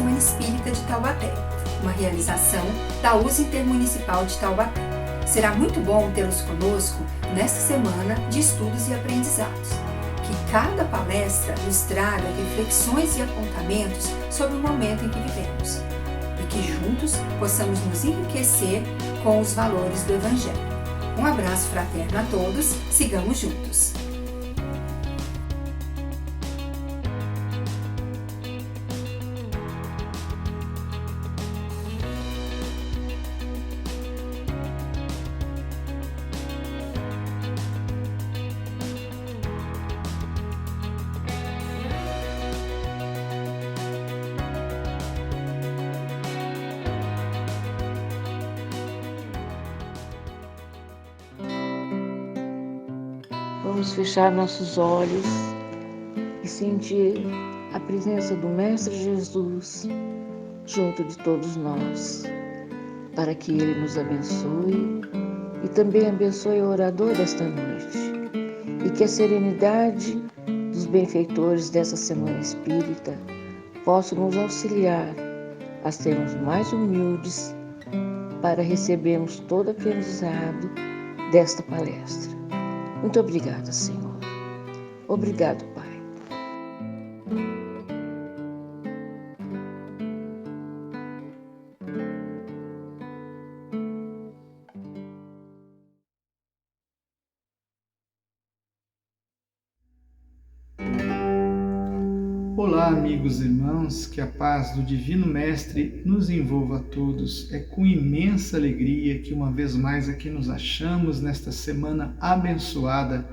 Semana Espírita de Taubaté, uma realização da USE Intermunicipal de Taubaté. Será muito bom tê-los conosco nesta semana de estudos e aprendizados. Que cada palestra nos traga reflexões e apontamentos sobre o momento em que vivemos e que juntos possamos nos enriquecer com os valores do Evangelho. Um abraço fraterno a todos, sigamos juntos! Vamos fechar nossos olhos e sentir a presença do Mestre Jesus junto de todos nós, para que Ele nos abençoe e também abençoe o orador desta noite, e que a serenidade dos benfeitores dessa Semana Espírita possa nos auxiliar a sermos mais humildes para recebermos todo o aprendizado desta palestra. Muito obrigada, Senhor. Obrigado, Pai. Olá, amigos e irmãos, que a paz do Divino Mestre nos envolva a todos. É com imensa alegria que uma vez mais aqui nos achamos nesta semana abençoada,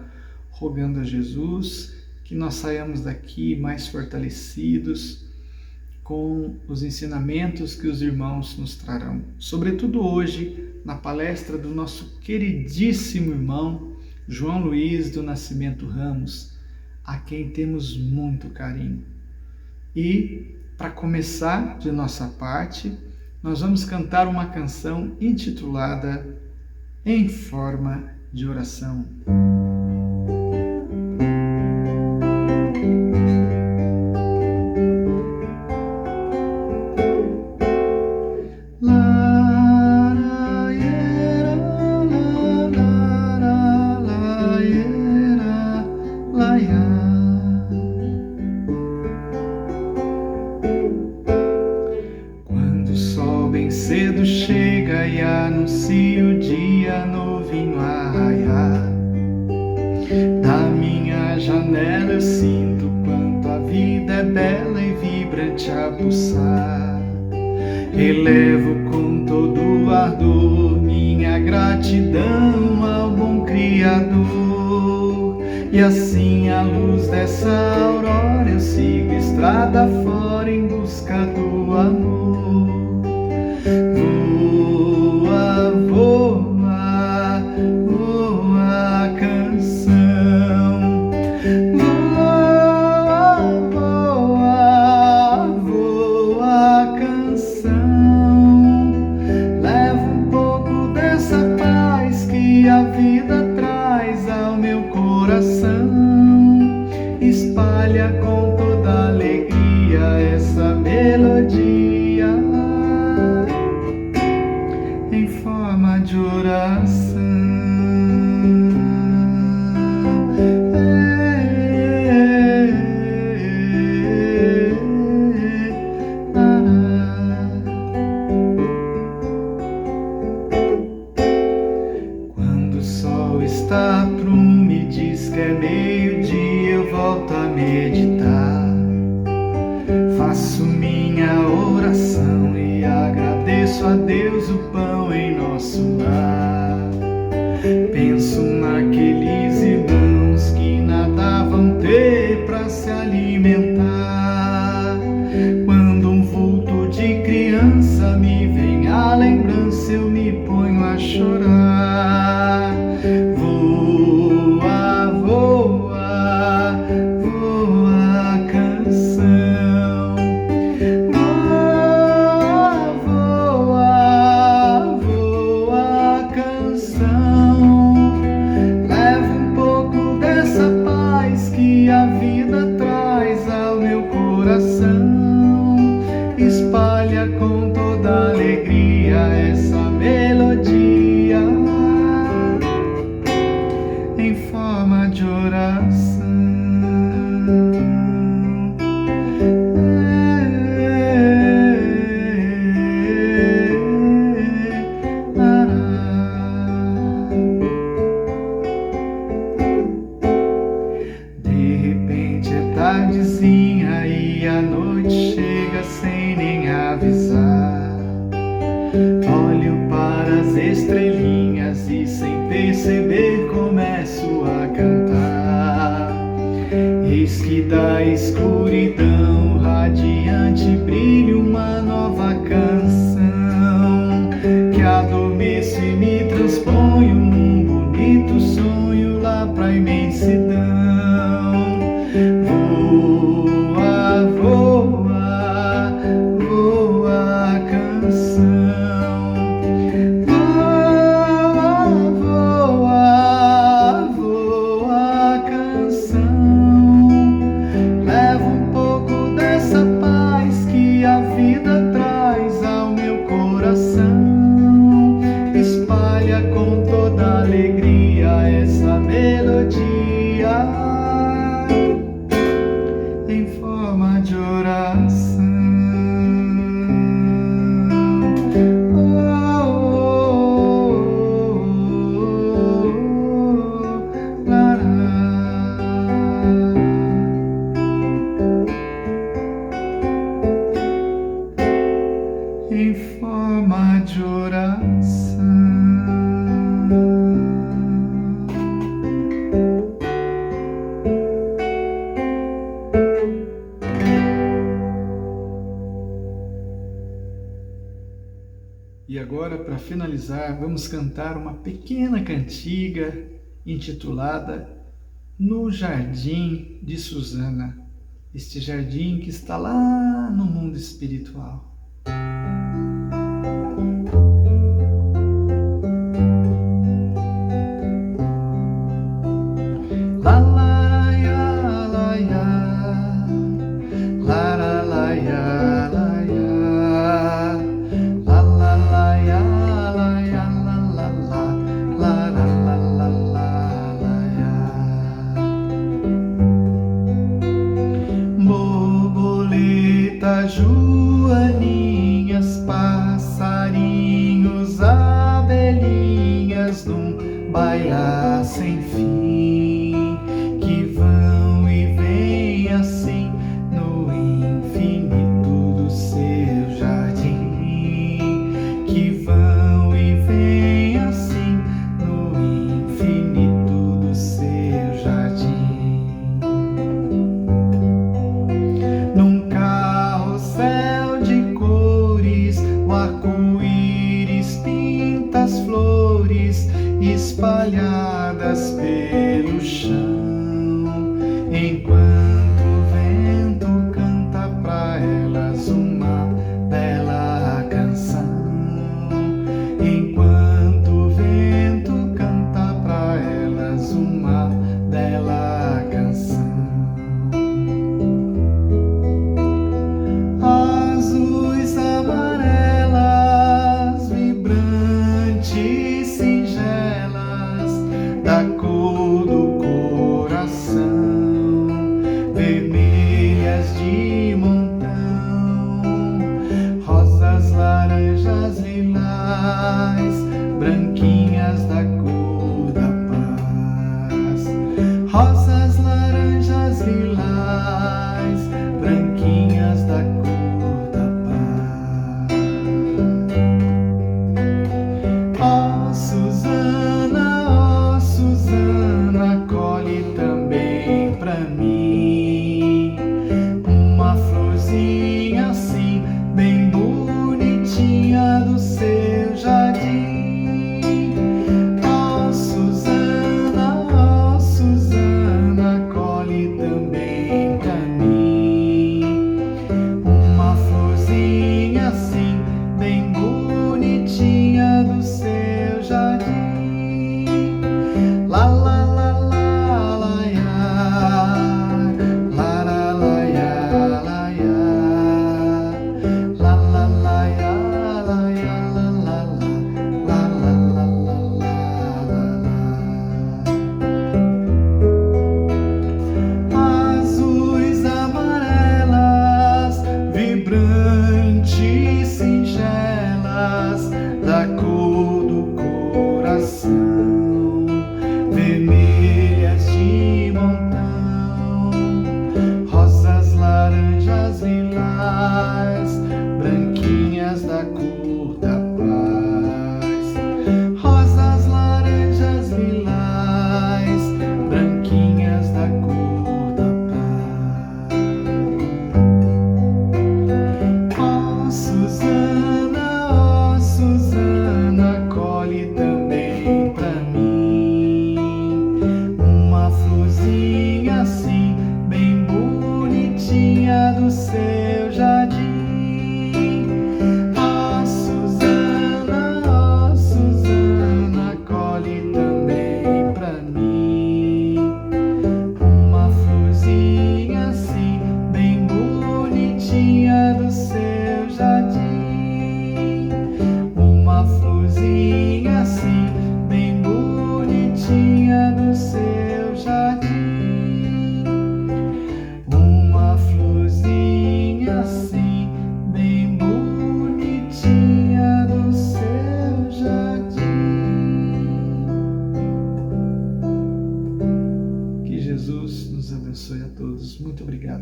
rogando a Jesus que nós saiamos daqui mais fortalecidos com os ensinamentos que os irmãos nos trarão. Sobretudo hoje, na palestra do nosso queridíssimo irmão João Luiz do Nascimento Ramos, a quem temos muito carinho. E, para começar de nossa parte, nós vamos cantar uma canção intitulada Em Forma de Oração. Cedo chega e anuncia o dia novinho a raiar. Da minha janela eu sinto quanto a vida é bela e vibrante a pulsar. Elevo com todo o ardor minha gratidão ao bom Criador. E assim à luz dessa aurora eu sigo estrada fora em busca do amor. Voa, voa, voa canção. Voa, voa, voa canção. Leva um pouco dessa paz que a vida traz ao meu coração. Espalha com toda alegria essa melodia em forma de oração. Quando o sol está prumo e diz que é meio-dia, eu volto a meditar. Faço minha oração e agradeço a Deus o pão em nosso lar. Penso naqueles irmãos que nada vão ter para se alimentar. Quando um vulto de criança me vem à lembrança, eu me ponho a chorar. Voa, voa, voa canção. Voa, voa, voa canção. Leva um pouco dessa paz que a vida traz Olho para as estrelinhas e sem perceber começo a cantar. Eis que da escuridão radiante brilha uma nova canção, que adormeço e me transponho num bonito sonho lá pra imensidão. Voa, voa, voa, canção. Voa, voa, voa, canção. Leva um pouco dessa paz que a vida traz ao meu coração. Espalha com toda alegria essa melodia em forma de oração. Em forma de oração. E agora, para finalizar, vamos cantar uma pequena cantiga intitulada No Jardim de Susana, este jardim que está lá no mundo espiritual. La la ya, la ya, la la la ya, la ya, la la la ya, la ya, la la la, la la la la la ya. Borboleta, joaninhas, passarinhos, abelhinhas num bailar sem fim, que vão e vêm assim no infinito do seu jardim, que vão e vêm assim no infinito do seu jardim. Num carrossel de cores, o arco-íris pinta as flores espalhadas pelo chão, enquanto o vento canta pra elas uma bela canção, enquanto o vento canta pra elas uma bela canção. Azuis, amarelas, vibrantes, singelas, da cor do coração, vermelhas de montão, rosas, laranjas, lilás, branquinhas da cor da paz. Rosas, laranjas, lilás, branquinhas da cor da paz. Ó Susana, colhe também pra mim uma florzinha assim, bem bonitinha do seu jardim. Ó Susana, colhe também pra mim uma florzinha assim, bem bonitinha do seu jardim. La la la la la ya, la la la ya, la ya, la la la ya, la ya, la la la, la la la la la. Azuis, amarelas, vibrantes, singelas, da cor do coração, vermelhas de montão, rosas, laranjas, lilás, branquinhas da cor da paz.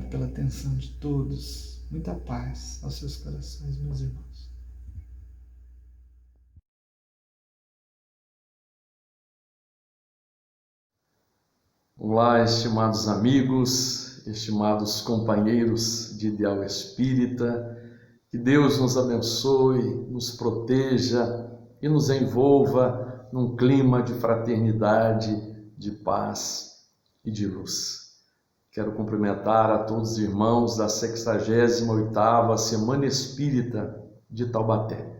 obrigado pela atenção de todos. Muita paz aos seus corações, meus irmãos. Olá, estimados amigos, estimados companheiros de Ideal Espírita, que Deus nos abençoe, nos proteja e nos envolva num clima de fraternidade, de paz e de luz. Quero cumprimentar a todos os irmãos da 68ª Semana Espírita de Taubaté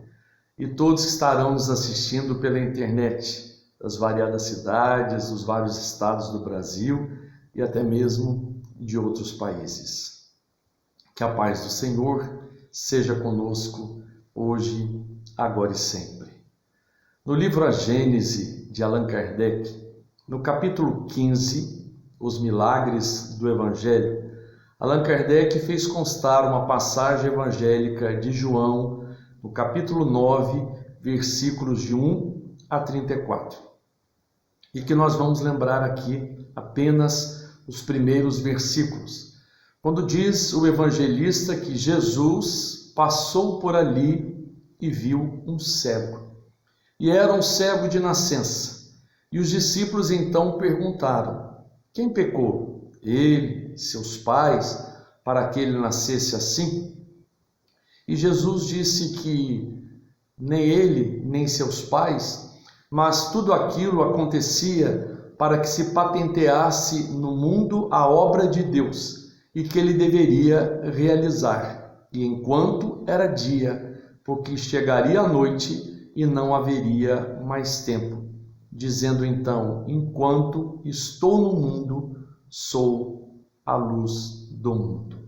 e todos que estarão nos assistindo pela internet, das variadas cidades, dos vários estados do Brasil e até mesmo de outros países. Que a paz do Senhor seja conosco hoje, agora e sempre. No livro A Gênese, de Allan Kardec, no capítulo 15, Os Milagres do Evangelho, Allan Kardec fez constar uma passagem evangélica de João, no capítulo 9, versículos de 1 a 34. E que nós vamos lembrar aqui apenas os primeiros versículos. Quando diz o evangelista que Jesus passou por ali e viu um cego. E era um cego de nascença. E os discípulos então perguntaram: quem pecou? Ele, seus pais, para que ele nascesse assim? E Jesus disse que nem ele, nem seus pais, mas tudo aquilo acontecia para que se patenteasse no mundo a obra de Deus e que ele deveria realizar, e enquanto era dia, porque chegaria a noite e não haveria mais tempo, dizendo então: enquanto estou no mundo, sou a luz do mundo.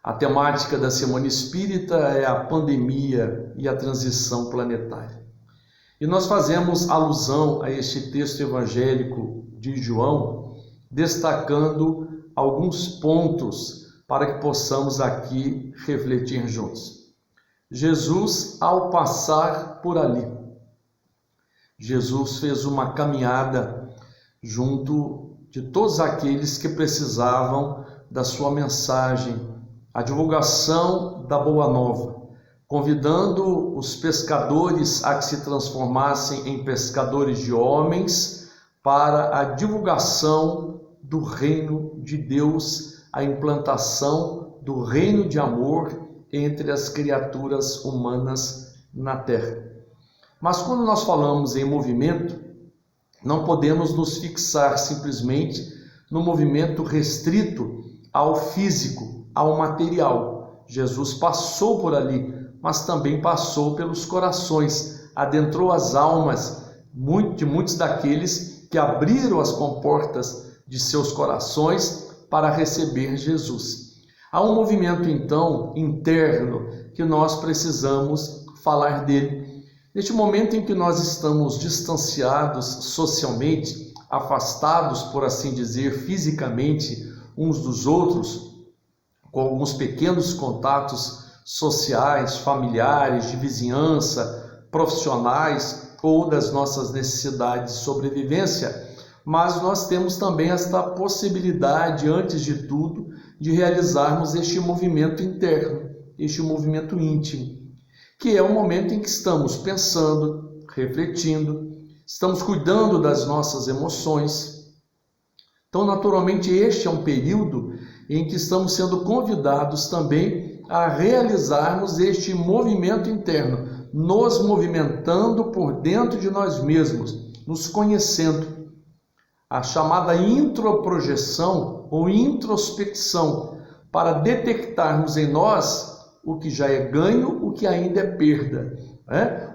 A temática da Semana Espírita é a pandemia e a transição planetária. E nós fazemos alusão a este texto evangélico de João, destacando alguns pontos para que possamos aqui refletir juntos. Jesus, ao passar por ali, Jesus fez uma caminhada junto de todos aqueles que precisavam da sua mensagem, a divulgação da Boa Nova, convidando os pescadores a que se transformassem em pescadores de homens para a divulgação do reino de Deus, a implantação do reino de amor entre as criaturas humanas na terra. Mas quando nós falamos em movimento, não podemos nos fixar simplesmente no movimento restrito ao físico, ao material. Jesus passou por ali, mas também passou pelos corações, adentrou as almas de muitos daqueles que abriram as comportas de seus corações para receber Jesus. Há um movimento, então, interno que nós precisamos falar dele. Neste momento em que nós estamos distanciados socialmente, afastados, por assim dizer, fisicamente uns dos outros, com alguns pequenos contatos sociais, familiares, de vizinhança, profissionais ou das nossas necessidades de sobrevivência, mas nós temos também esta possibilidade, antes de tudo, de realizarmos este movimento interno, este movimento íntimo, que é o momento em que estamos pensando, refletindo, estamos cuidando das nossas emoções. Então, naturalmente, este é um período em que estamos sendo convidados também a realizarmos este movimento interno, nos movimentando por dentro de nós mesmos, nos conhecendo. A chamada introprojeção ou introspecção, para detectarmos em nós o que já é ganho, o que ainda é perda,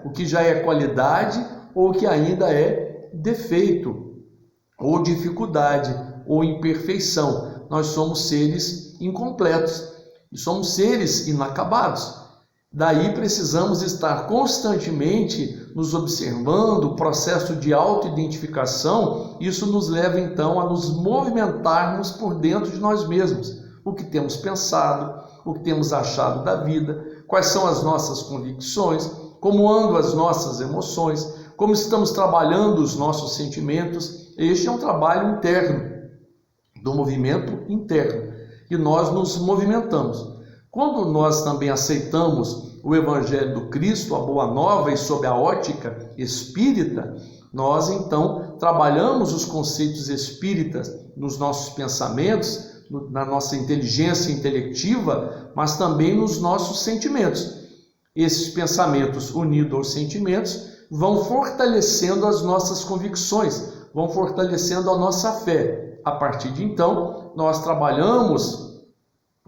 o que já é qualidade ou o que ainda é defeito, ou dificuldade, ou imperfeição. Nós somos seres incompletos e somos seres inacabados. Daí precisamos estar constantemente nos observando, o processo de autoidentificação. Isso nos leva então a nos movimentarmos por dentro de nós mesmos. O que temos pensado, o que temos achado da vida, quais são as nossas convicções, como andam as nossas emoções, como estamos trabalhando os nossos sentimentos. Este é um trabalho interno, do movimento interno. e nós nos movimentamos. Quando nós também aceitamos o Evangelho do Cristo, a Boa Nova, e sob a ótica espírita, nós então trabalhamos os conceitos espíritas nos nossos pensamentos, na nossa inteligência intelectiva, mas também nos nossos sentimentos. Esses pensamentos unidos aos sentimentos vão fortalecendo as nossas convicções, vão fortalecendo a nossa fé. A partir de então, nós trabalhamos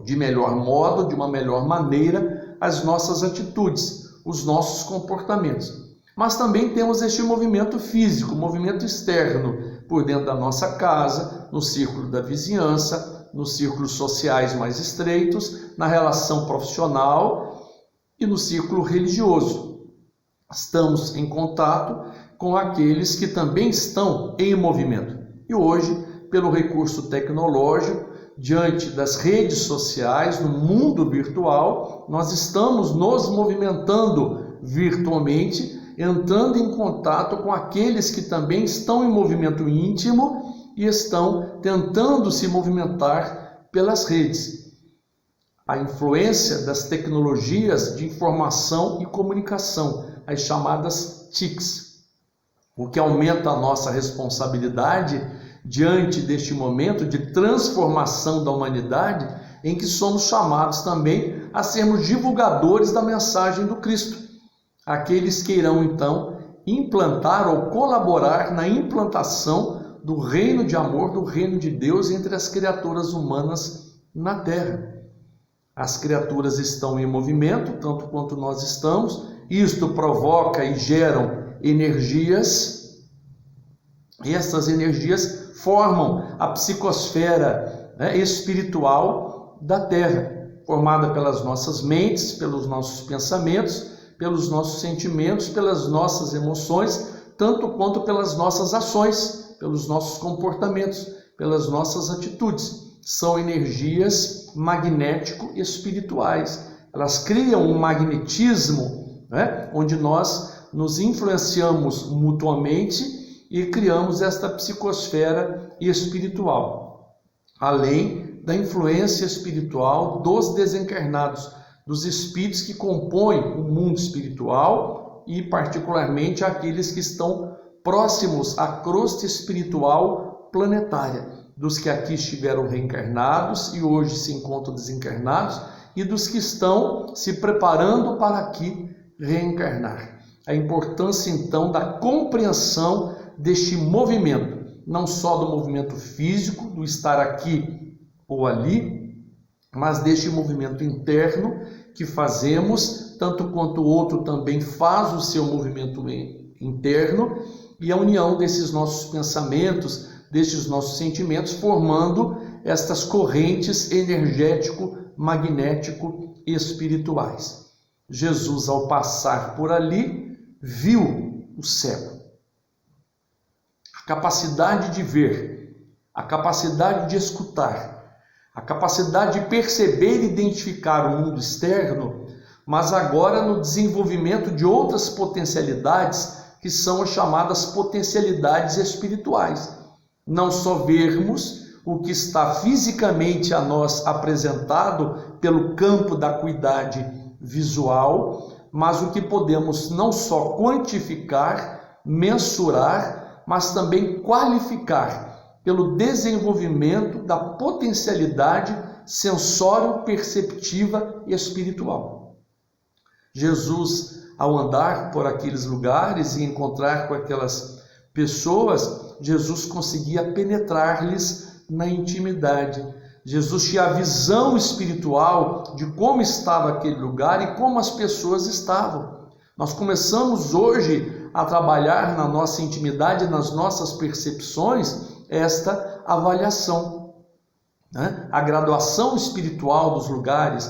de melhor modo, de uma melhor maneira, as nossas atitudes, os nossos comportamentos. Mas também temos este movimento físico, movimento externo, por dentro da nossa casa, no círculo da vizinhança, nos círculos sociais mais estreitos, na relação profissional e no círculo religioso. Estamos em contato com aqueles que também estão em movimento. E hoje, pelo recurso tecnológico, diante das redes sociais, no mundo virtual, nós estamos nos movimentando virtualmente, entrando em contato com aqueles que também estão em movimento íntimo e estão tentando se movimentar pelas redes. A influência das tecnologias de informação e comunicação, as chamadas TICs, o que aumenta a nossa responsabilidade diante deste momento de transformação da humanidade, em que somos chamados também a sermos divulgadores da mensagem do Cristo. Aqueles que irão então implantar ou colaborar na implantação do reino de amor, do reino de Deus entre as criaturas humanas na Terra. As criaturas estão em movimento, tanto quanto nós estamos. Isto provoca e geram energias, e essas energias formam a psicosfera espiritual da Terra, formada pelas nossas mentes, pelos nossos pensamentos, pelos nossos sentimentos, pelas nossas emoções, tanto quanto pelas nossas ações, pelos nossos comportamentos, pelas nossas atitudes. São energias magnético-espirituais. Elas criam um magnetismo, onde nós nos influenciamos mutuamente e criamos esta psicosfera espiritual, além da influência espiritual dos desencarnados, dos espíritos que compõem o mundo espiritual e particularmente aqueles que estão próximos à crosta espiritual planetária, dos que aqui estiveram reencarnados e hoje se encontram desencarnados, e dos que estão se preparando para aqui reencarnar. A importância então da compreensão deste movimento, não só do movimento físico, do estar aqui ou ali, mas deste movimento interno que fazemos, tanto quanto o outro também faz o seu movimento interno, e a união desses nossos pensamentos, destes nossos sentimentos, formando estas correntes energético-magnético-espirituais. Jesus, ao passar por ali, viu o cego. A capacidade de ver, a capacidade de escutar, a capacidade de perceber e identificar o mundo externo, mas agora no desenvolvimento de outras potencialidades, que são as chamadas potencialidades espirituais. Não só vermos o que está fisicamente a nós apresentado pelo campo da acuidade visual, mas o que podemos não só quantificar, mensurar, mas também qualificar pelo desenvolvimento da potencialidade sensório-perceptiva e espiritual. Jesus, ao andar por aqueles lugares e encontrar com aquelas pessoas, Jesus conseguia penetrar-lhes na intimidade. Jesus tinha a visão espiritual de como estava aquele lugar e como as pessoas estavam. Nós começamos hoje a trabalhar na nossa intimidade, nas nossas percepções, esta avaliação, a graduação espiritual dos lugares,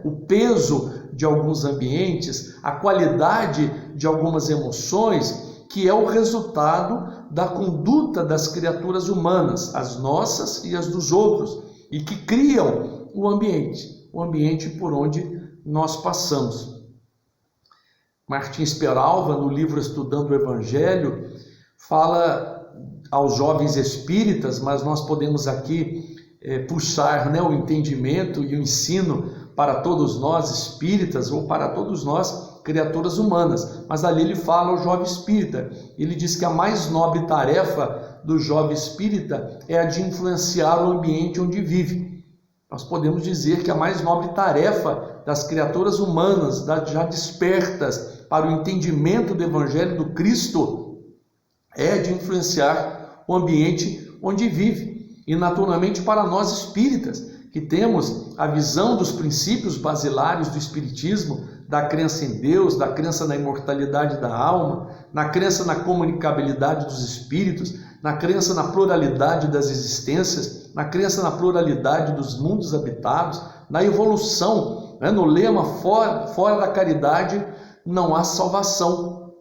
o peso de alguns ambientes, a qualidade de algumas emoções, que é o resultado da conduta das criaturas humanas, as nossas e as dos outros, e que criam o ambiente por onde nós passamos. Martins Peralva, no livro Estudando o Evangelho, fala aos jovens espíritas, mas nós podemos aqui puxar, né, o entendimento e o ensino para todos nós espíritas ou para todos nós criaturas humanas. Mas ali ele fala ao jovem espírita, ele diz que a mais nobre tarefa do jovem espírita é a de influenciar o ambiente onde vive. Nós podemos dizer que a mais nobre tarefa das criaturas humanas, já despertas para o entendimento do Evangelho do Cristo, é de influenciar o ambiente onde vive. E naturalmente para nós espíritas, que temos a visão dos princípios basilares do Espiritismo, da crença em Deus, da crença na imortalidade da alma, na crença na comunicabilidade dos espíritos, na crença na pluralidade das existências, na crença na pluralidade dos mundos habitados, na evolução, no lema fora da caridade não há salvação.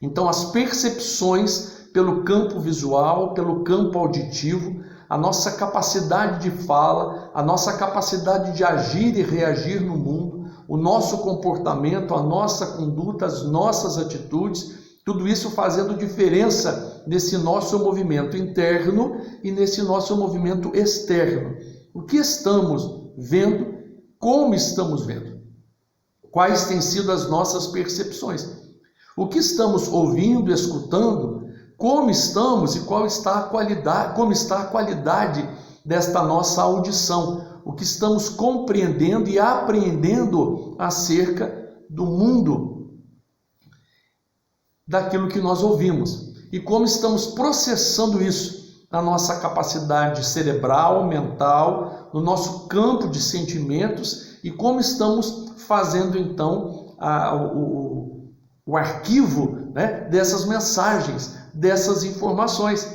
Então as percepções pelo campo visual, pelo campo auditivo, a nossa capacidade de fala, a nossa capacidade de agir e reagir no mundo, o nosso comportamento, a nossa conduta, as nossas atitudes, tudo isso fazendo diferença nesse nosso movimento interno e nesse nosso movimento externo. O que estamos vendo, como estamos vendo, quais têm sido as nossas percepções, o que estamos ouvindo, escutando, como estamos e como está a qualidade desta nossa audição, o que estamos compreendendo e apreendendo acerca do mundo, daquilo que nós ouvimos, e como estamos processando isso na nossa capacidade cerebral, mental, no nosso campo de sentimentos, e como estamos fazendo então o arquivo, né, dessas mensagens, dessas informações.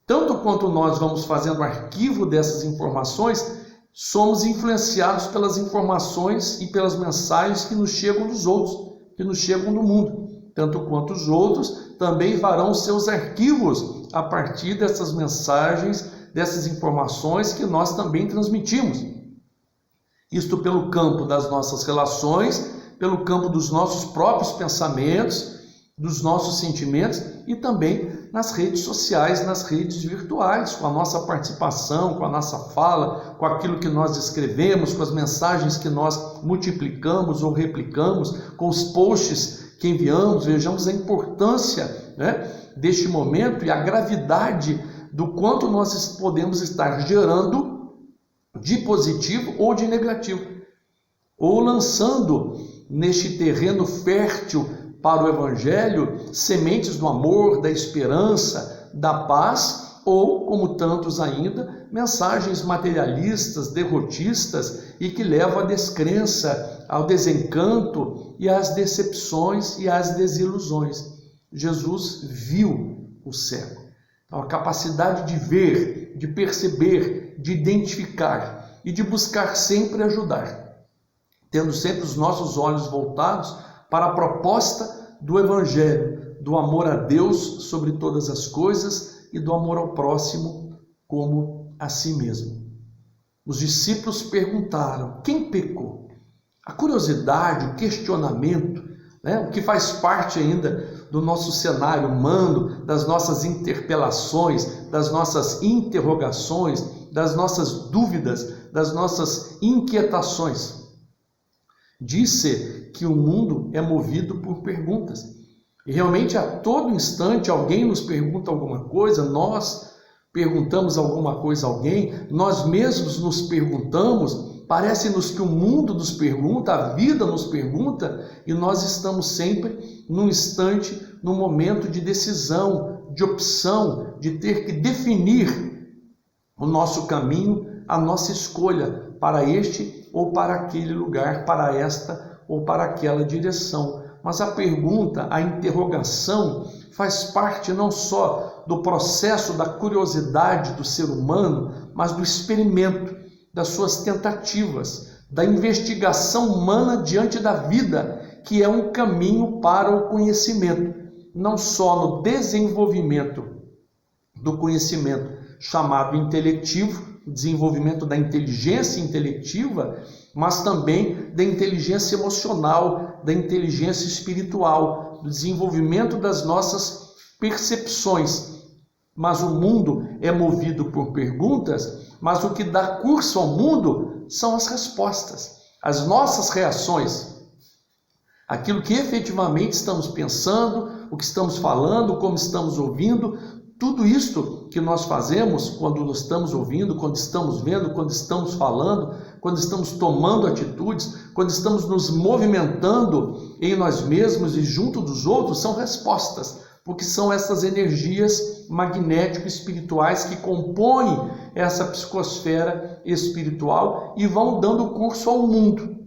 Tanto quanto nós vamos fazendo o arquivo dessas informações, somos influenciados pelas informações e pelas mensagens que nos chegam dos outros, que nos chegam do mundo. Tanto quanto os outros também farão seus arquivos a partir dessas mensagens, dessas informações que nós também transmitimos. Isto pelo campo das nossas relações, pelo campo dos nossos próprios pensamentos, dos nossos sentimentos e também nas redes sociais, nas redes virtuais, com a nossa participação, com a nossa fala, com aquilo que nós escrevemos, com as mensagens que nós multiplicamos ou replicamos, com os posts que enviamos. Vejamos a importância, né, deste momento e a gravidade do quanto nós podemos estar gerando de positivo ou de negativo, ou lançando neste terreno fértil para o Evangelho sementes do amor, da esperança, da paz, ou, como tantos ainda, mensagens materialistas, derrotistas e que levam à descrença, ao desencanto e às decepções e às desilusões. Jesus viu o cego. Então, a capacidade de ver, de perceber, de identificar e de buscar sempre ajudar, tendo sempre os nossos olhos voltados para a proposta do Evangelho, do amor a Deus sobre todas as coisas e do amor ao próximo como a si mesmo. Os discípulos perguntaram: quem pecou? A curiosidade, o questionamento, né, o que faz parte ainda do nosso cenário humano, das nossas interpelações, das nossas interrogações, das nossas dúvidas, das nossas inquietações. Disse que o mundo é movido por perguntas. E realmente a todo instante alguém nos pergunta alguma coisa, nós perguntamos alguma coisa a alguém, nós mesmos nos perguntamos, parece-nos que o mundo nos pergunta, a vida nos pergunta, e nós estamos sempre num instante, num momento de decisão, de opção, de ter que definir o nosso caminho, a nossa escolha para este ou para aquele lugar, para esta ou para aquela direção. Mas a pergunta, a interrogação, faz parte não só do processo da curiosidade do ser humano, mas do experimento, das suas tentativas, da investigação humana diante da vida, que é um caminho para o conhecimento, não só no desenvolvimento do conhecimento chamado intelectivo, desenvolvimento da inteligência intelectiva, mas também da inteligência emocional, da inteligência espiritual, do desenvolvimento das nossas percepções, mas o mundo é movido por perguntas, mas o que dá curso ao mundo são as respostas, as nossas reações, aquilo que efetivamente estamos pensando, o que estamos falando, como estamos ouvindo, tudo isto que nós fazemos quando nós estamos ouvindo, quando estamos vendo, quando estamos falando, quando estamos tomando atitudes, quando estamos nos movimentando em nós mesmos e junto dos outros, são respostas, porque são essas energias magnético-espirituais que compõem essa psicosfera espiritual e vão dando curso ao mundo,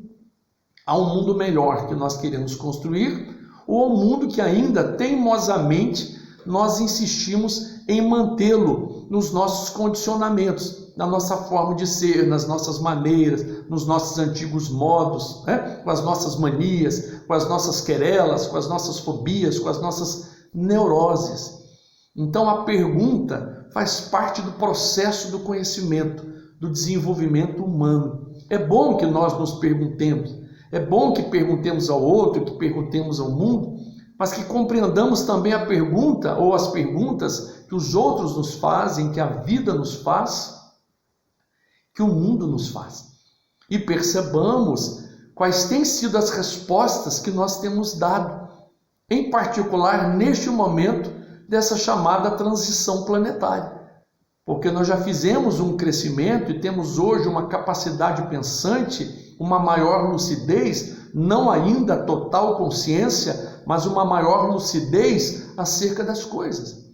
a um mundo melhor que nós queremos construir, ou ao mundo que ainda teimosamente nós insistimos em mantê-lo nos nossos condicionamentos, na nossa forma de ser, nas nossas maneiras, nos nossos antigos modos, com as nossas manias, com as nossas querelas, com as nossas fobias, com as nossas neuroses. Então a pergunta faz parte do processo do conhecimento, do desenvolvimento humano. É bom que nós nos perguntemos, é bom que perguntemos ao outro, que perguntemos ao mundo, mas que compreendamos também a pergunta ou as perguntas que os outros nos fazem, que a vida nos faz, que o mundo nos faz. E percebamos quais têm sido as respostas que nós temos dado, em particular neste momento dessa chamada transição planetária. Porque nós já fizemos um crescimento e temos hoje uma capacidade pensante, uma maior lucidez, não ainda total consciência, mas uma maior lucidez acerca das coisas,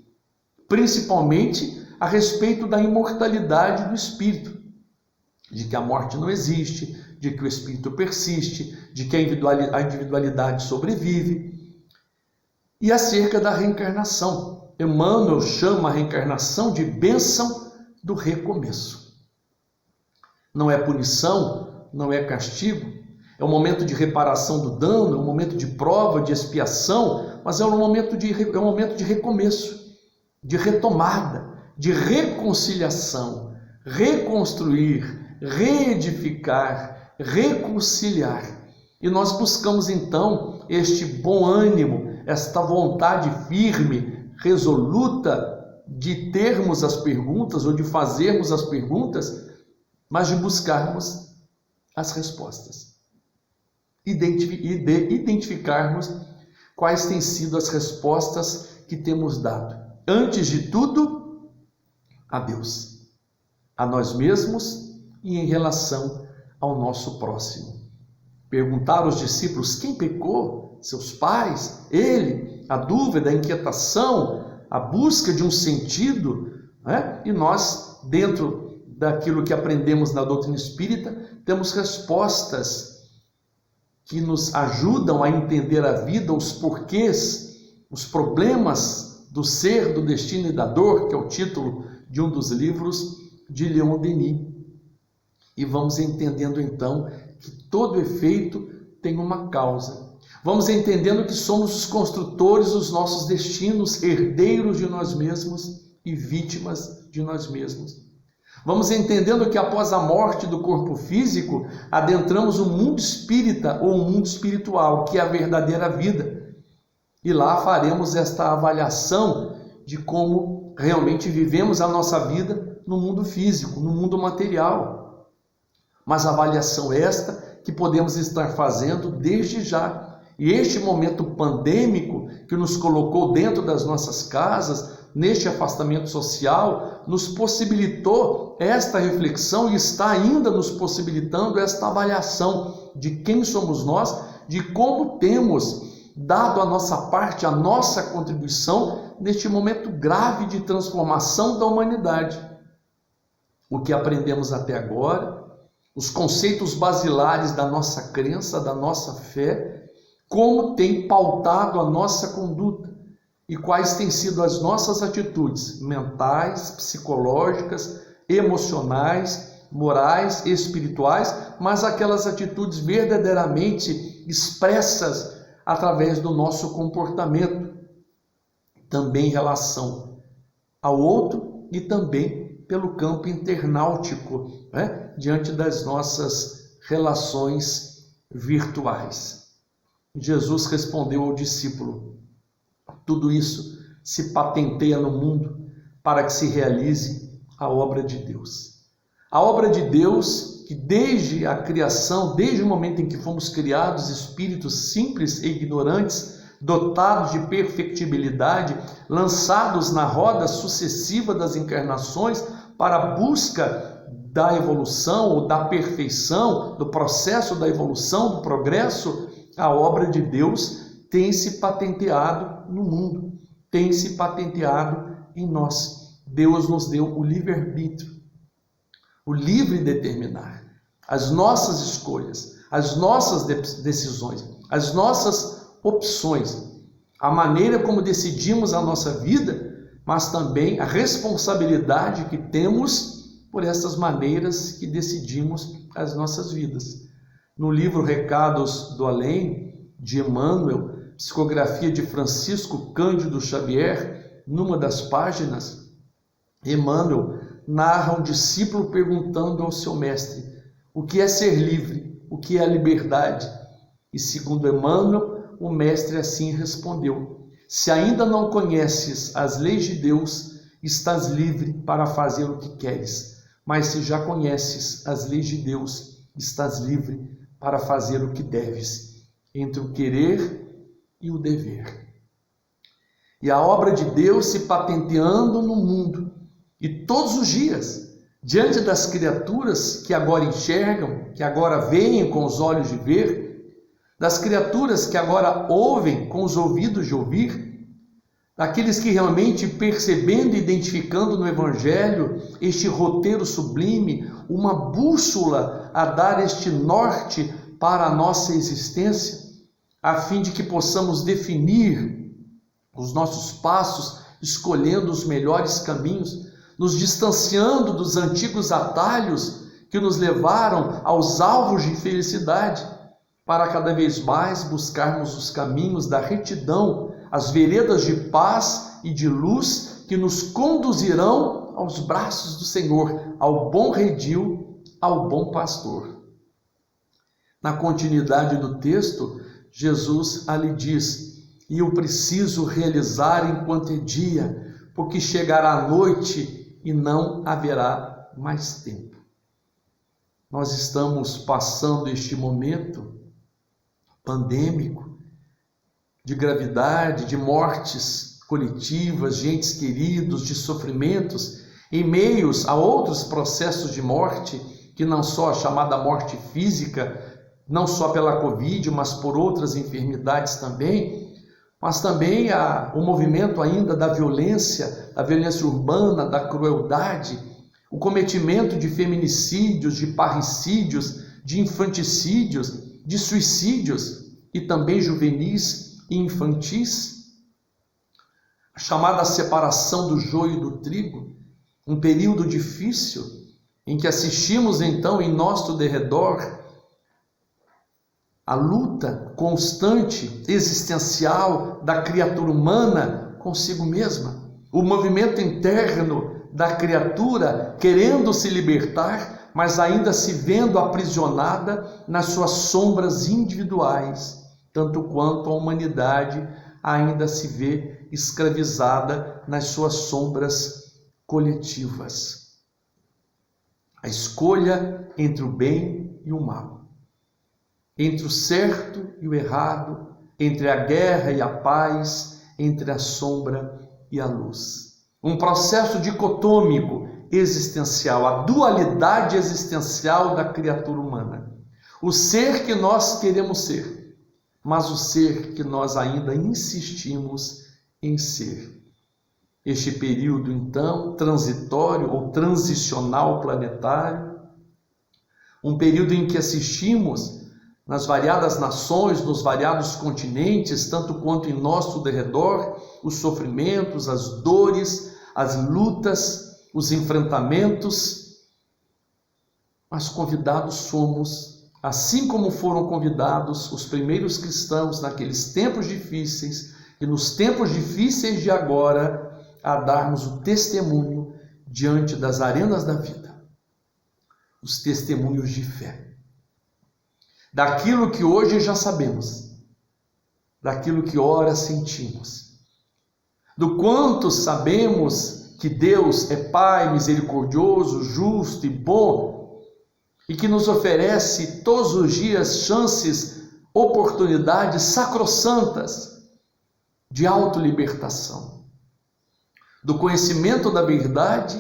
principalmente a respeito da imortalidade do espírito, de que a morte não existe, de que o espírito persiste, de que a individualidade sobrevive, e acerca da reencarnação. Emmanuel chama a reencarnação de bênção do recomeço. Não é punição, não é castigo, é um momento de reparação do dano, é um momento de prova, de expiação, mas é um momento de recomeço, de retomada, de reconciliação, reconstruir, reedificar, reconciliar. E nós buscamos então este bom ânimo, esta vontade firme, resoluta de termos as perguntas ou de fazermos as perguntas, mas de buscarmos as respostas. E de identificarmos quais têm sido as respostas que temos dado. Antes de tudo, a Deus, a nós mesmos e em relação ao nosso próximo. Perguntaram os discípulos: quem pecou? Seus pais? Ele? A dúvida, a inquietação, a busca de um sentido, né? E nós, dentro daquilo que aprendemos na doutrina espírita, temos respostas que nos ajudam a entender a vida, os porquês, os problemas do ser, do destino e da dor, que é o título de um dos livros de Leon Denis. E vamos entendendo então que todo efeito tem uma causa. Vamos entendendo que somos os construtores dos nossos destinos, herdeiros de nós mesmos e vítimas de nós mesmos. Vamos entendendo que após a morte do corpo físico, adentramos o mundo espírita ou o mundo espiritual, que é a verdadeira vida. E lá faremos esta avaliação de como realmente vivemos a nossa vida no mundo físico, no mundo material. Mas avaliação esta que podemos estar fazendo desde já. E este momento pandêmico que nos colocou dentro das nossas casas, neste afastamento social, nos possibilitou esta reflexão e está ainda nos possibilitando esta avaliação de quem somos nós, de como temos dado a nossa parte, a nossa contribuição neste momento grave de transformação da humanidade. O que aprendemos até agora, os conceitos basilares da nossa crença, da nossa fé, como tem pautado a nossa conduta e quais têm sido as nossas atitudes mentais, psicológicas, emocionais, morais, espirituais, mas aquelas atitudes verdadeiramente expressas através do nosso comportamento, também em relação ao outro e também pelo campo internautico, né? Diante das nossas relações virtuais. Jesus respondeu ao discípulo: tudo isso se patenteia no mundo para que se realize a obra de Deus. A obra de Deus que desde a criação, desde o momento em que fomos criados, espíritos simples e ignorantes, dotados de perfectibilidade, lançados na roda sucessiva das encarnações para a busca da evolução ou da perfeição, do processo da evolução, do progresso, a obra de Deus tem se patenteado no mundo, tem se patenteado em nós. Deus nos deu o livre-arbítrio, o livre determinar, as nossas escolhas, as nossas decisões, as nossas opções, a maneira como decidimos a nossa vida, mas também a responsabilidade que temos por essas maneiras que decidimos as nossas vidas. No livro Recados do Além, de Emmanuel, psicografia de Francisco Cândido Xavier, numa das páginas, Emmanuel narra um discípulo perguntando ao seu mestre: o que é ser livre? O que é a liberdade? E segundo Emmanuel, o mestre assim respondeu: se ainda não conheces as leis de Deus, estás livre para fazer o que queres. Mas se já conheces as leis de Deus, estás livre para fazer o que deves, entre o querer e o dever. E a obra de Deus se patenteando no mundo, e todos os dias, diante das criaturas que agora enxergam, que agora veem com os olhos de ver, das criaturas que agora ouvem com os ouvidos de ouvir, daqueles que realmente percebendo e identificando no Evangelho este roteiro sublime, uma bússola a dar este norte para a nossa existência, a fim de que possamos definir os nossos passos, escolhendo os melhores caminhos, nos distanciando dos antigos atalhos que nos levaram aos alvos de felicidade, para cada vez mais buscarmos os caminhos da retidão, as veredas de paz e de luz que nos conduzirão aos braços do Senhor, ao bom redil, ao bom pastor. Na continuidade do texto, Jesus ali diz: e eu preciso realizar enquanto é dia, porque chegará a noite e não haverá mais tempo. Nós estamos passando este momento pandêmico, de gravidade, de mortes coletivas, de entes queridos, de sofrimentos, em meios a outros processos de morte, que não só a chamada morte física, não só pela Covid, mas por outras enfermidades também, mas também o movimento ainda da violência urbana, da crueldade, o cometimento de feminicídios, de parricídios, de infanticídios, de suicídios e também juvenis e infantis, a chamada separação do joio e do trigo, um período difícil em que assistimos então em nosso derredor a luta constante, existencial da criatura humana consigo mesma, o movimento interno da criatura querendo se libertar, mas ainda se vendo aprisionada nas suas sombras individuais, tanto quanto a humanidade ainda se vê escravizada nas suas sombras coletivas. A escolha entre o bem e o mal, entre o certo e o errado, entre a guerra e a paz, entre a sombra e a luz. Um processo dicotômico existencial, a dualidade existencial da criatura humana. O ser que nós queremos ser, mas o ser que nós ainda insistimos em ser. Este período, então, transitório ou transicional planetário, um período em que assistimos nas variadas nações, nos variados continentes, tanto quanto em nosso derredor, os sofrimentos, as dores, as lutas, os enfrentamentos, mas convidados somos, assim como foram convidados os primeiros cristãos naqueles tempos difíceis e nos tempos difíceis de agora, a darmos o testemunho diante das arenas da vida, os testemunhos de fé, daquilo que hoje já sabemos, daquilo que ora sentimos, do quanto sabemos que Deus é Pai misericordioso, justo e bom e que nos oferece todos os dias chances, oportunidades sacrossantas de autolibertação, do conhecimento da verdade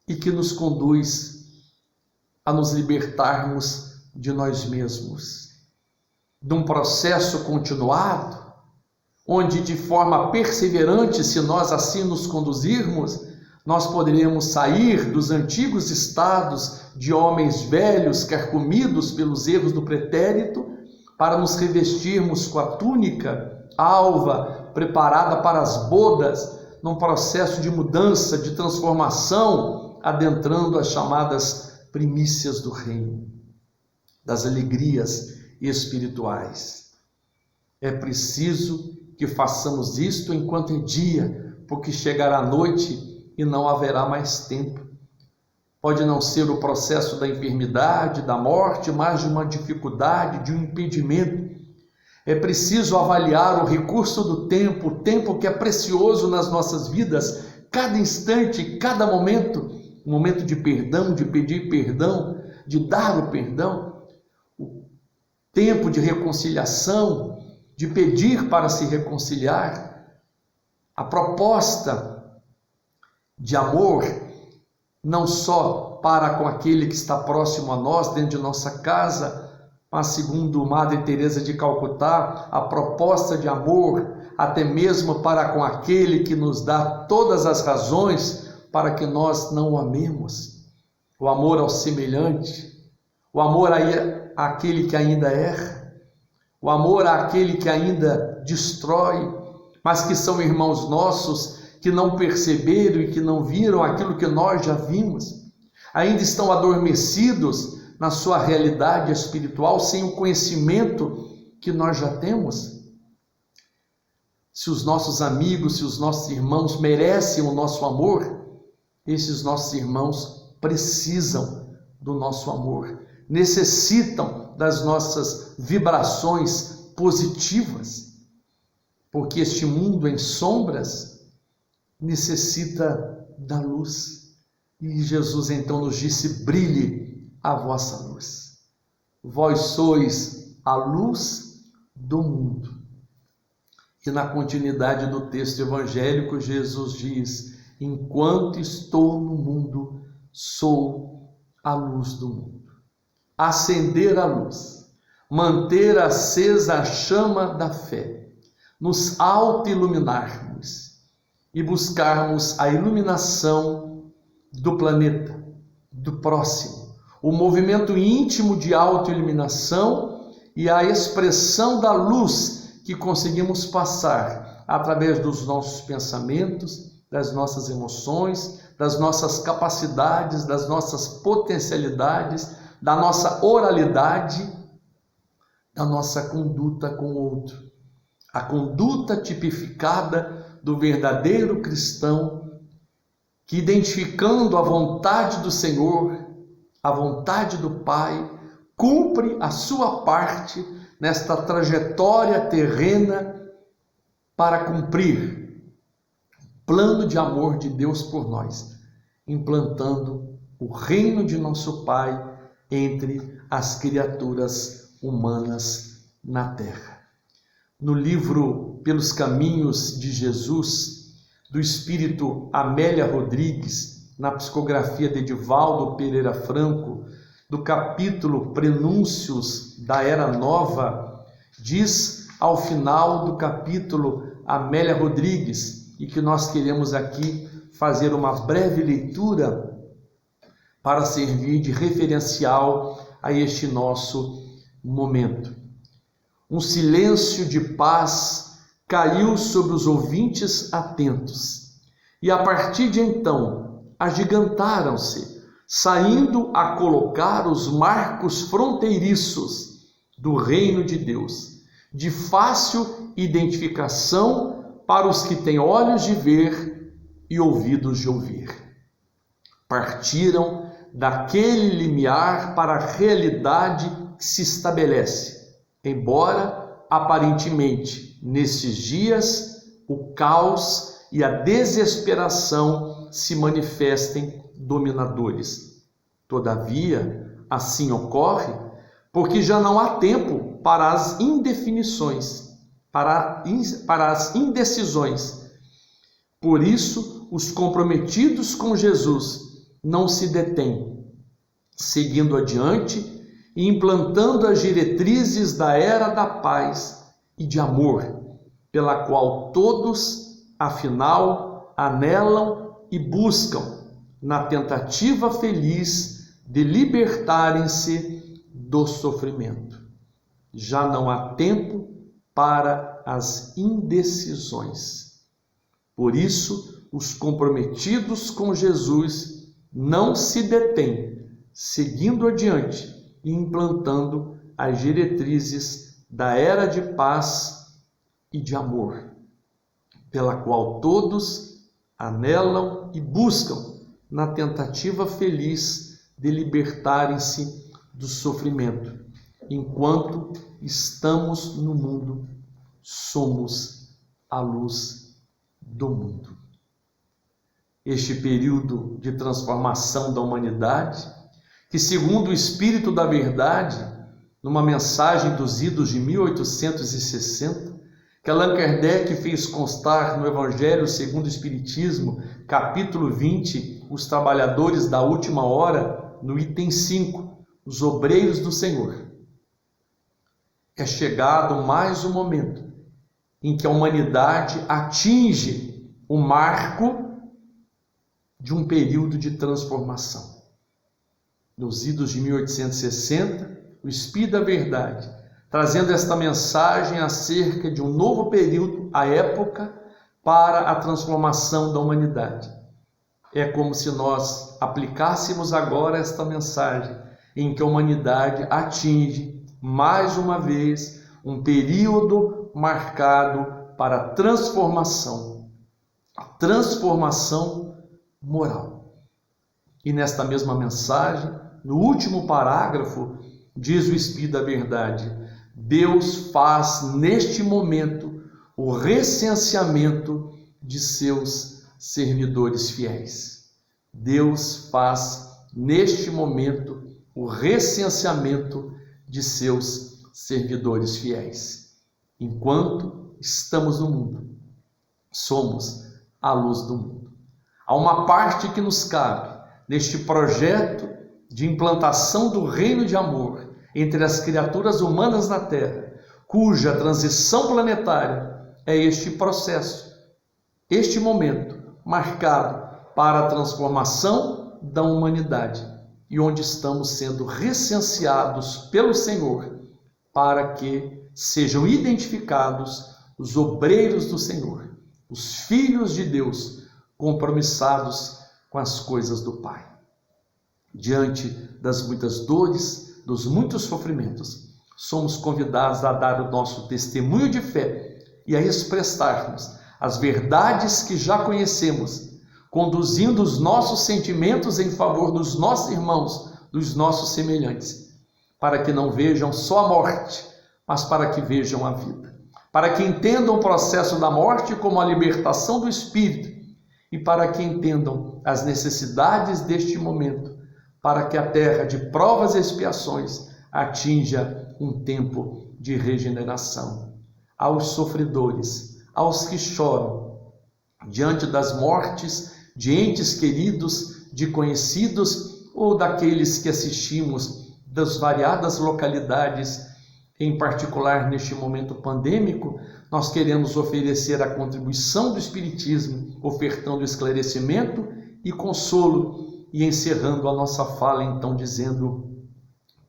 e que nos conduz a nos libertarmos de nós mesmos, de um processo continuado, onde de forma perseverante, se nós assim nos conduzirmos, nós poderemos sair dos antigos estados de homens velhos, carcomidos pelos erros do pretérito, para nos revestirmos com a túnica alva, preparada para as bodas, num processo de mudança, de transformação, adentrando as chamadas primícias do reino, das alegrias espirituais. É preciso que façamos isto enquanto é dia, porque chegará a noite e não haverá mais tempo. Pode não ser o processo da enfermidade, da morte, mas de uma dificuldade, de um impedimento. É preciso avaliar o recurso do tempo, o tempo que é precioso nas nossas vidas, cada instante, cada momento, um momento de perdão, de pedir perdão, de dar o perdão, o tempo de reconciliação, de pedir para se reconciliar, a proposta de amor, não só para com aquele que está próximo a nós, dentro de nossa casa, mas segundo Madre Teresa de Calcutá, a proposta de amor, até mesmo para com aquele que nos dá todas as razões para que nós não o amemos. O amor ao semelhante, o amor àquele que ainda erra, o amor àquele que ainda destrói, mas que são irmãos nossos, que não perceberam e que não viram aquilo que nós já vimos, ainda estão adormecidos na sua realidade espiritual, sem o conhecimento que nós já temos. Se os nossos amigos, se os nossos irmãos merecem o nosso amor, esses nossos irmãos precisam do nosso amor, necessitam das nossas vibrações positivas, porque este mundo em sombras necessita da luz. E Jesus então nos disse: brilhe a vossa luz. Vós sois a luz do mundo. E na continuidade do texto evangélico, Jesus diz: enquanto estou no mundo, sou a luz do mundo. Acender a luz, manter acesa a chama da fé, nos auto-iluminarmos e buscarmos a iluminação do planeta, do próximo, o movimento íntimo de auto-iluminação e a expressão da luz que conseguimos passar através dos nossos pensamentos, das nossas emoções, das nossas capacidades, das nossas potencialidades, da nossa oralidade, da nossa conduta com o outro. A conduta tipificada do verdadeiro cristão, que identificando a vontade do Senhor, a vontade do Pai, cumpre a sua parte nesta trajetória terrena para cumprir o plano de amor de Deus por nós, implantando o reino de nosso Pai entre as criaturas humanas na terra. No livro Pelos Caminhos de Jesus, do espírito Amélia Rodrigues, na psicografia de Edivaldo Pereira Franco, do capítulo Prenúncios da Era Nova, diz ao final do capítulo Amélia Rodrigues, e que nós queremos aqui fazer uma breve leitura para servir de referencial a este nosso momento. Um silêncio de paz caiu sobre os ouvintes atentos, e a partir de então agigantaram-se, saindo a colocar os marcos fronteiriços do reino de Deus, de fácil identificação para os que têm olhos de ver e ouvidos de ouvir. Partiram daquele limiar para a realidade que se estabelece, embora aparentemente nesses dias o caos e a desesperação se manifestem dominadores. Todavia, assim ocorre porque já não há tempo para as indefinições, para as indecisões. Por isso, os comprometidos com Jesus não se detêm, seguindo adiante e implantando as diretrizes da era da paz e de amor, pela qual todos, afinal, anelam e buscam, na tentativa feliz de libertarem-se do sofrimento. Já não há tempo para as indecisões. Por isso, os comprometidos com Jesus não se detêm, seguindo adiante e implantando as diretrizes da era de paz e de amor, pela qual todos anelam e buscam, na tentativa feliz de libertarem-se do sofrimento. Enquanto estamos no mundo, somos a luz do mundo. Este período de transformação da humanidade, que segundo o Espírito da Verdade, numa mensagem dos idos de 1860, que Allan Kardec fez constar no Evangelho segundo o Espiritismo, capítulo 20, os trabalhadores da última hora, no item 5, os obreiros do Senhor. É chegado mais um momento em que a humanidade atinge o marco de um período de transformação. Nos idos de 1860, o Espírito da Verdade, trazendo esta mensagem acerca de um novo período, a época para a transformação da humanidade. É como se nós aplicássemos agora esta mensagem em que a humanidade atinge, mais uma vez, um período marcado para a transformação moral. E nesta mesma mensagem, no último parágrafo, diz o Espírito da Verdade: Deus faz neste momento o recenseamento de seus servidores fiéis. Deus faz neste momento o recenseamento de seus servidores fiéis. Enquanto estamos no mundo, somos a luz do mundo. Há uma parte que nos cabe neste projeto de implantação do reino de amor entre as criaturas humanas na Terra, cuja transição planetária é este processo, este momento marcado para a transformação da humanidade e onde estamos sendo recenseados pelo Senhor para que sejam identificados os obreiros do Senhor, os filhos de Deus compromissados com as coisas do Pai. Diante das muitas dores, dos muitos sofrimentos, somos convidados a dar o nosso testemunho de fé e a expressarmos as verdades que já conhecemos, conduzindo os nossos sentimentos em favor dos nossos irmãos, dos nossos semelhantes, para que não vejam só a morte, mas para que vejam a vida, para que entendam o processo da morte como a libertação do espírito e para que entendam as necessidades deste momento, para que a terra de provas e expiações atinja um tempo de regeneração. Aos sofredores, aos que choram diante das mortes de entes queridos, de conhecidos ou daqueles que assistimos das variadas localidades, em particular neste momento pandêmico, nós queremos oferecer a contribuição do Espiritismo, ofertando esclarecimento e consolo, e encerrando a nossa fala então dizendo: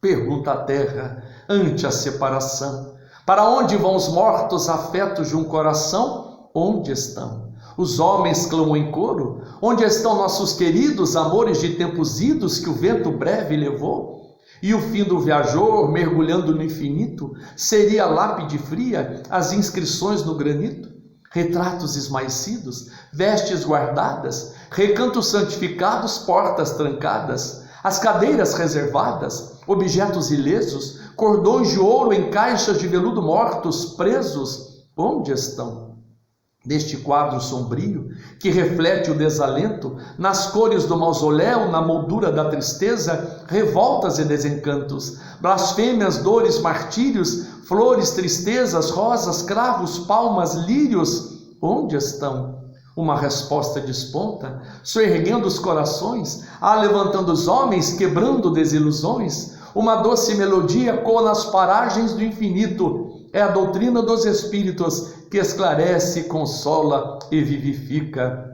pergunta a terra ante a separação, para onde vão os mortos afetos de um coração? Onde estão? Os homens clamam em coro: onde estão nossos queridos amores de tempos idos que o vento breve levou? E o fim do viajor, mergulhando no infinito, seria lápide fria, as inscrições no granito? Retratos esmaecidos, vestes guardadas, recantos santificados, portas trancadas, as cadeiras reservadas, objetos ilesos, cordões de ouro em caixas de veludo mortos, presos, onde estão? deste quadro sombrio, que reflete o desalento, nas cores do mausoléu, na moldura da tristeza, revoltas e desencantos, blasfêmias, dores, martírios, flores, tristezas, rosas, cravos, palmas, lírios, onde estão? Uma resposta desponta, soerguendo os corações, levantando os homens, quebrando desilusões. Uma doce melodia coa nas paragens do infinito. É a doutrina dos Espíritos que esclarece, consola e vivifica.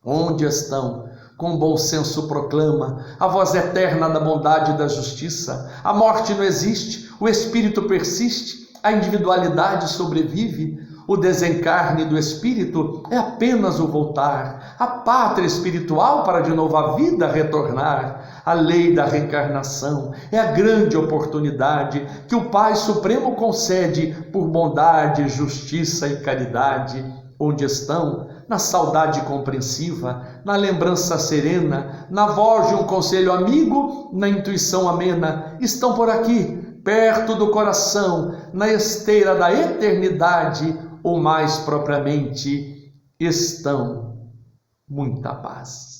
Onde estão? Com bom senso proclama a voz eterna da bondade e da justiça. A morte não existe, o Espírito persiste, a individualidade sobrevive. O desencarne do Espírito é apenas o voltar, a pátria espiritual para de novo a vida retornar. A lei da reencarnação é a grande oportunidade que o Pai Supremo concede por bondade, justiça e caridade. Onde estão? Na saudade compreensiva, na lembrança serena, na voz de um conselho amigo, na intuição amena. Estão por aqui, perto do coração, na esteira da eternidade, ou mais propriamente, estão. Muita paz.